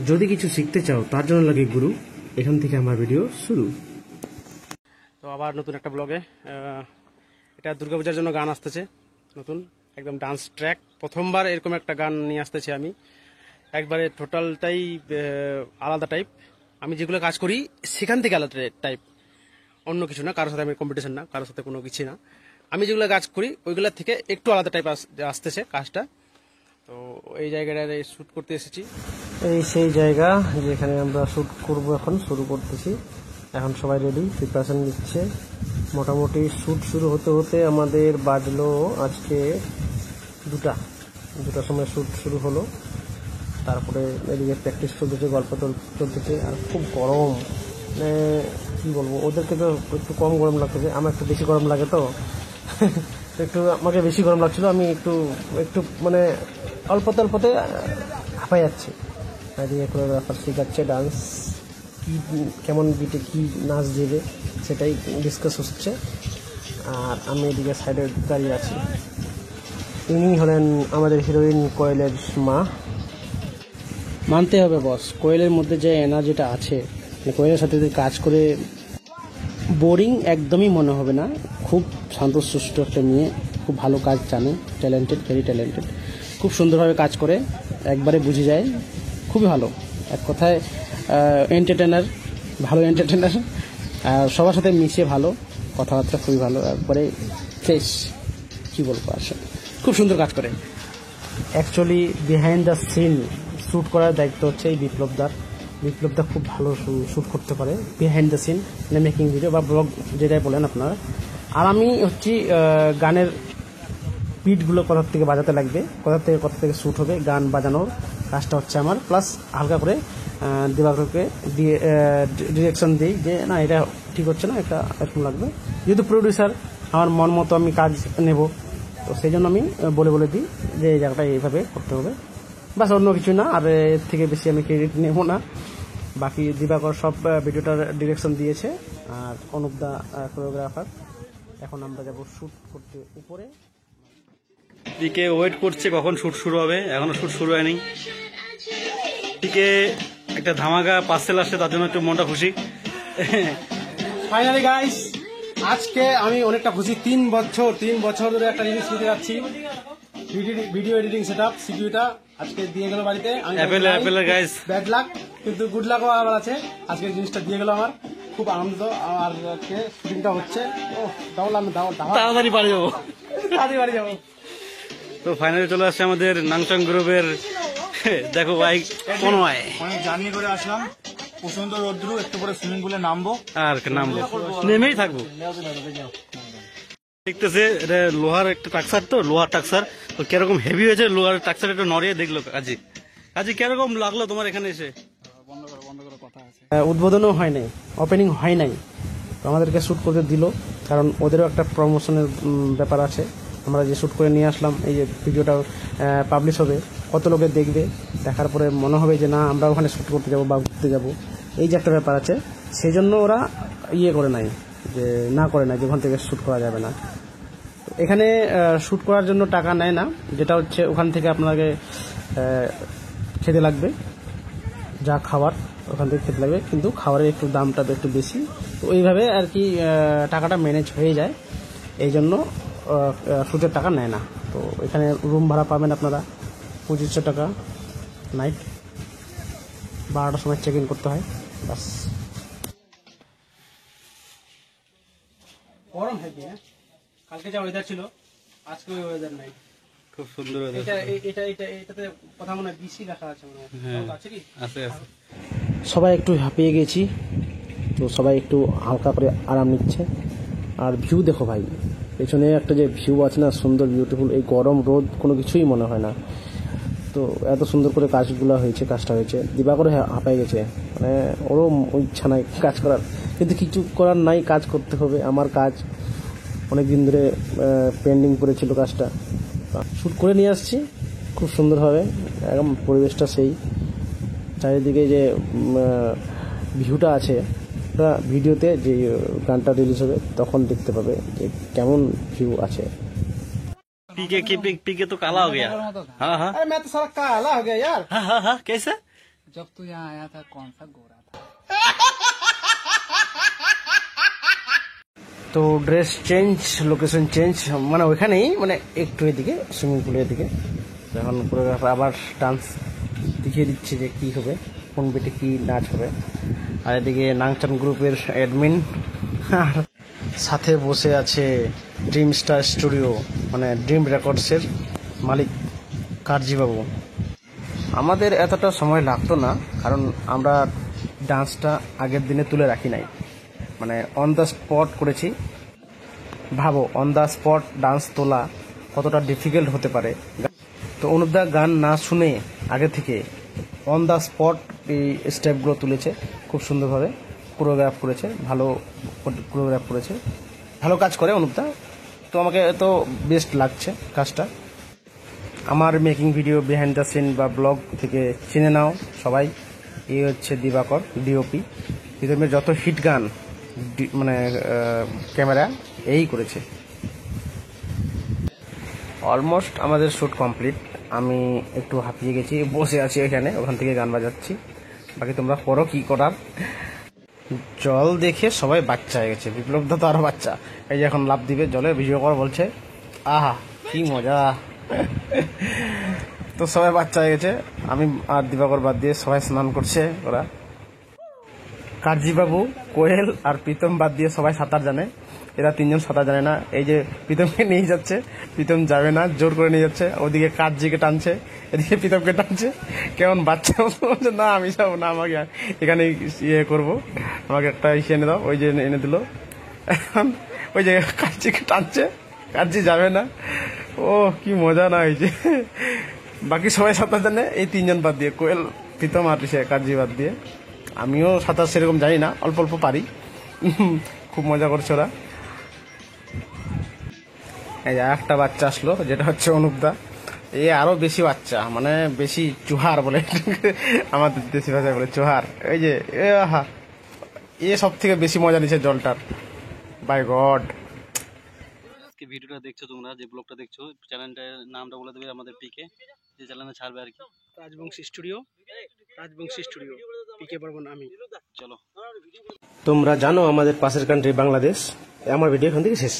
যদি কিছু শিখতে চাও তার জন্য লাগে গুরু। এখান থেকে আমার ভিডিও শুরু। তো আবার নতুন একটা ব্লগে, এটা দুর্গাপূজার জন্য গান আসতেছে নতুন, একদম ডান্স ট্র্যাক। প্রথমবার এরকম একটা গান নিয়ে আসতেছি আমি, একবারে টোটালটাই আলাদা টাইপ। আমি যেগুলো কাজ করি সেখান থেকে আলাদা টাইপ, অন্য কিছু না, কারোর সাথে আমি কম্পিটিশন না, কারোর সাথে কোনো কিছু না। আমি যেগুলো কাজ করি ওইগুলোর থেকে একটু আলাদা টাইপ আসতেছে কাজটা। তো এই জায়গাটায় শ্যুট করতে এসেছি, এই সেই জায়গা যেখানে আমরা শ্যুট করব। এখন শুরু করতেছি, এখন সবাই রেডি, প্রিপারেশন নিচ্ছে। মোটামুটি শ্যুট শুরু হতে হতে আমাদের বাজলো আজকে দুটার সময় শ্যুট শুরু হলো। তারপরে এদিকে প্র্যাকটিস চলতেছে, গল্প চলতেছে। আর খুব গরম, মানে কী বলবো, ওদেরকে তো একটু কম গরম লাগতেছে, আমার একটু বেশি গরম লাগে। তো একটু আমাকে বেশি গরম লাগছিল, আমি একটু মানে অল্পতে হাঁপাই যাচ্ছে। এদিকে কোরিওগ্রাফার শেখাচ্ছে ডান্স, কী কেমন বিটে কী নাচ দেবে সেটাই ডিসকাস হচ্ছে। আর আমি এদিকে সাইডে দাঁড়িয়ে আছি। ইনি হলেন আমাদের হিরোইন কোয়েলের মা। মানতে হবে বস, কোয়েলের মধ্যে যে এনার্জিটা আছে, কোয়েলের সাথে কাজ করে বোরিং একদমই মনে হবে না। খুব শান্তশিষ্ট একটা মেয়ে, খুব ভালো কাজ জানে, ট্যালেন্টেড, ভেরি ট্যালেন্টেড, খুব সুন্দরভাবে কাজ করে, একবারে বুঝে যায়, খুবই ভালো। এক কথায় এন্টারটেনার, ভালো এন্টারটেনার। আর সবার সাথে মিশে ভালো, কথাবার্তা খুবই ভালো, একবারে ফ্রেশ, কী বলবো, আসলে খুব সুন্দর কাজ করে। Actually behind the scene shoot করার দায়িত্ব হচ্ছে এই বিপ্লবদা খুব ভালো শ্যুট করতে পারে বিহাইন্ড দ্য সিন, মানে মেকিং ভিডিও বা ব্লগ যেটাই বলেন আপনারা। আর আমি হচ্ছি গানের বিটগুলো কোথা থেকে বাজাতে লাগবে, কোথা থেকে শ্যুট হবে, গান বাজানোর কাজটা হচ্ছে আমার। প্লাস হালকা করে দিবাকরকে দিয়ে ডিরেকশন দিই যে না এটা ঠিক হচ্ছে না, এটা এরকম লাগবে। যেহেতু প্রডিউসার, আমার মন মতো আমি কাজ নেব, তো সেই জন্য আমি বলে দিই যে এই জায়গাটা এইভাবে করতে হবে, বাস, অন্য কিছু না। আর এর থেকে বেশি আমি ক্রেডিট নেব না। বাকি দিবাকর সব ভিডিওটার ডিরেকশন দিয়েছে, আর অনুপ দা কোরিওগ্রাফার। এখন আমরা যাব শ্যুট করতে উপরে। পিকে ওয়েট করছে কখন শ্যুট শুরু হবে, এখনো শ্যুট শুরু হয়নি। পিকে একটা ধামাকা পার্সেল আসছে, তার জন্য একটু মনটা খুশি। ফাইনালি গাইস, আজকে আমি অনেকটা খুশি। 3 বছর ধরে একটা জিনিস নিতে যাচ্ছি, ভিডিও এডিটিং সেটআপ সিকিউরিটা আজকে দিয়ে গেল বাড়িতে। অ্যাপেলের গাইস ব্যাড লাক, কিন্তু গুড লাকও আবার আছে। আজকে জিনিসটা দিয়ে গেল, আমার খুব আনন্দ। আর আজকে শুটিংটা হচ্ছে, তাড়াতাড়ি বাড়ি যাবো। তো ফাইনালি চলে আসছে আমাদের নাংচাং গ্রুপের, দেখো ভাই কোন হয় জানিয়ে করে আসলাম। প্রচন্ড রোদ্রু, একটু পরে সুইমিং পুলে নামবো, আর নামবো, নেমেই থাকবো। দেখতেছে এটা লোহার একটা টাকসার, তো লোহার টাকসার তো কিরকম হেভি হয়েছে, লোহার টাকসার একটু নড়িয়ে দেখলো। কাজী কিরকম লাগলো তোমার এখানে এসে? উদ্বোধনও হয় নাই, ওপেনিং হয় নাই, তো আমাদেরকে শ্যুট করতে দিল, কারণ ওদেরও একটা প্রমোশনের ব্যাপার আছে। আমরা যে শ্যুট করে নিয়ে আসলাম, এই যে ভিডিওটা পাবলিশ হবে, কত লোকে দেখবে, দেখার পরে মনে হবে যে না আমরা ওখানে শ্যুট করতে যাবো বা ঘুরতে যাবো, এই যে একটা ব্যাপার আছে। সেই জন্য ওরা করে নাই, যে ওখান থেকে শ্যুট করা যাবে না। এখানে শ্যুট করার জন্য টাকা নেয় না, যেটা হচ্ছে ওখান থেকে আপনাকে খেতে লাগবে, যা খাবার ওখান থেকে খেতে লাগবে, কিন্তু খাবারের একটু দামটা একটু বেশি। তো এইভাবে আর কি টাকাটা ম্যানেজ হয়ে যায়, এই জন্য শ্যুটের টাকা নেয় না। তো এখানে রুম ভাড়া পাবেন আপনারা 2500 টাকা নাইট, 12টার সময় চেক ইন করতে হয়, বাস। গরম হেভি, কালকে যা ওয়েদার ছিল আজকে ওই ওয়েদার নাই, খুব সুন্দর। এটাতে কথা মনে হয় বেশি লেখা আছে, মনে হয় আছে কি? আছে। সবাই একটু হাঁপিয়ে গেছি, তো সবাই একটু হালকা করে আরাম নিচ্ছে। আর ভিউ দেখো ভাই, পেছনে একটা যে ভিউ আছে না, সুন্দর বিউটিফুল, এই গরম রোদ কোনো কিছুই মনে হয় না। তো এত সুন্দর করে কাজটা হয়েছে। দিবাকর হাঁপাই গেছে, মানে ওরও ইচ্ছা নাই কাজ করার, কিন্তু কিছু করার নাই, কাজ করতে হবে। আমার কাজ অনেক দিন ধরে পেন্ডিং পড়েছিল, কাজটা শ্যুট করে নিয়ে আসছি খুব সুন্দরভাবে। একদম পরিবেশটা সেই, চারিদিকে যে ভিউটা আছে, ওটা ভিডিওতে যে গানটা রিলিজ হবে তখন দেখতে পাবে যে কেমন ভিউ আছে। पीके तो काला हो गया। हाँ हाँ अरे मैं तो सारा काला हो गया यार। हाँ हाँ हाँ कैसे? जब तू यहाँ आया था कौन सा गोरा था। তো ড্রেস চেঞ্জ, লোকেশন চেঞ্জ, মানে ওইখানেই, মানে একটু এদিকে সুইমিং পুলের দিকে। এখন কোরিওগ্রাফার আবার ডান্স দেখিয়ে দিচ্ছে যে কি হবে, কোন বেটে কি নাচ হবে। আর এদিকে নাংচান গ্রুপের অ্যাডমিন, আর সাথে বসে আছে ড্রিম স্টার স্টুডিও মানে ড্রিম রেকর্ডসের মালিক কারজি বাবু। আমাদের এতটা সময় লাগতো না, কারণ আমরা ডান্সটা আগের দিনে তুলে রাখি নাই, মানে অন দ্য স্পট করেছি। ভাবো অন দ্য স্পট ডান্স তোলা কতটা ডিফিকাল্ট হতে পারে। তো অনুপদা গান না শুনে আগে থেকে অন দ্য স্পট এই স্টেপগুলো তুলেছে, খুব সুন্দরভাবে কোরিওগ্রাফ করেছে, ভালো কোরিওগ্রাফ করেছে, ভালো কাজ করে অনুপদা। তো আমাকে তো বেস্ট লাগছে কাজটা। আমার making video behind the scene বা ব্লগ থেকে চিনে নাও সবাই। এই হচ্ছে দিবাকর, ডিওপি। প্রীতমের যত হিট গান মানে ক্যামেরা এই করেছে। অলমোস্ট আমাদের শ্যুট কমপ্লিট। আমি একটু হাঁপিয়ে গেছি, বসে আছি এখানে, ওখান থেকে গান বাজাচ্ছি। বাকি তোমরা করো কি করার। জল দেখে সবাই বাচ্চা হয়ে গেছে, বিপ্লব দা তো আরো বাচ্চা। এই যে এখন লাফ দিবে জলে, ভিডিও কর বলছে, আহা কি মজা। তো সবাই বাচ্চা হয়ে গেছে, আমি আর দিবাকর বাদ দিয়ে সবাই স্নান করছে। ওরা কারজি বাবু, কোয়েল আর প্রীতম বাদ দিয়ে সবাই সাঁতার জানে, এরা তিনজন সাঁতার জানে না। এই যে প্রীতমকে নিয়ে যাচ্ছে, প্রীতম যাবে না, জোর করে নিয়ে যাচ্ছে। ওদিকে কারজিকে টানছে, এদিকে প্রীতমকে টানছে, কেমন বাচ্চা বলছে না আমি যাবো না, আমাকে এখানে ইয়ে করবো, আমাকে একটা ইসে এনে দাও। ওই যে এনে দিল, এখন ওই যে কারজিকে টানছে, কারজি যাবে না। ও কি মজা না হয়েছে। বাকি সবাই সাঁতার জানে এই তিনজন বাদ দিয়ে, কোয়েল, প্রীতম আর কারজি বাদ দিয়ে। আমিও সাঁতার সেরকম জানি না, অল্প অল্প পারি। খুব মজা করছে ওরা। এই যে একটা বাচ্চা আসলো, যেটা হচ্ছে অনুপদা। এ আরো বেশি বাচ্চা, মানে বেশি চুহার বলে আমাদের দেশি ভাষায় বলে চুহার। এই যে এ সব থেকে বেশি মজা নিচ্ছে জলটার, বাই গড। আজকে ভিডিওটা দেখছো তোমরা, যে ব্লগটা দেখছো, চ্যানেলটার নামটা বলে দেবে আমাদের পিকে, যে চ্যানেলে ছাড়বে আর কি, রাজবংশী স্টুডিও, রাজবংশী স্টুডিও, পিকে বর্মন আমি। চলো। তোমরা জানো আমাদের পাশের কান্ট্রি বাংলাদেশ। আমার ভিডিও এখান থেকে শেষ।